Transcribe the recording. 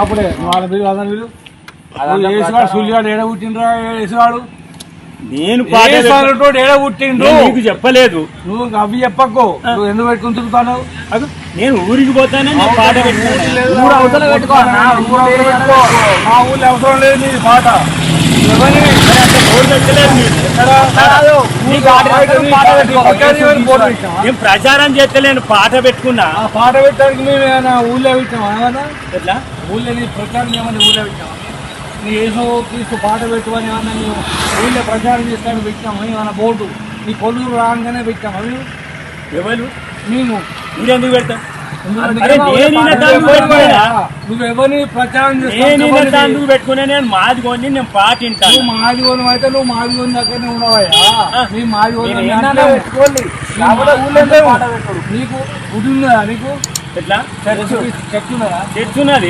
అప్పుడే వాళ్ళ వీళ్ళు అతను వీళ్ళు వేసేవాడు సూర్యగాడు ఏడ పుట్టిండ్రా వేసేవాడు నేను ఏడ పుట్టిండ్రు నీకు చెప్పలేదు నువ్వు అవి చెప్పకు నువ్వు ఎందుకు పెట్టుకుని తిరుగుతావు అది నేను ఊరికి పోతానే నేను పాట పెట్టుకున్నాను ఊరు అవతల పెట్టుకో మా ఊళ్ళో అవసరం లేదు నీ పాట నేను ప్రచారం చేస్తలేను పాట పెట్టుకున్నా ఆ పాట పెట్టడానికి మేము ఏమైనా ఊళ్ళో పెట్టామా ఏమన్నా ఎట్లా ఊళ్ళో నీ ప్రచారం ఏమన్నా ఊళ్ళో పెట్టామా నీ ఏదో తీసు పాట పెట్టుకొని ఏమన్నా నువ్వు ఊళ్ళో ప్రచారం చేస్తాను పెట్టాము ఏమన్నా బోర్డు నీ కొలువు రాగానే పెట్టామా మేము ఎవరు మేము మీరెందుకు పెడతాం నువ్వు ఎవరిని ప్రచారం చేస్తాను పెట్టుకునే నేను మాది కొని నేను పాట వింటాను మాది కొని అయితే నువ్వు మాది కొని దగ్గరనే ఉన్నావయ్యా నీ మాది కొని నీకు గుడి ఉన్నదా నీకు ఎట్లా చెట్టు ఉన్నదా తెచ్చున్నది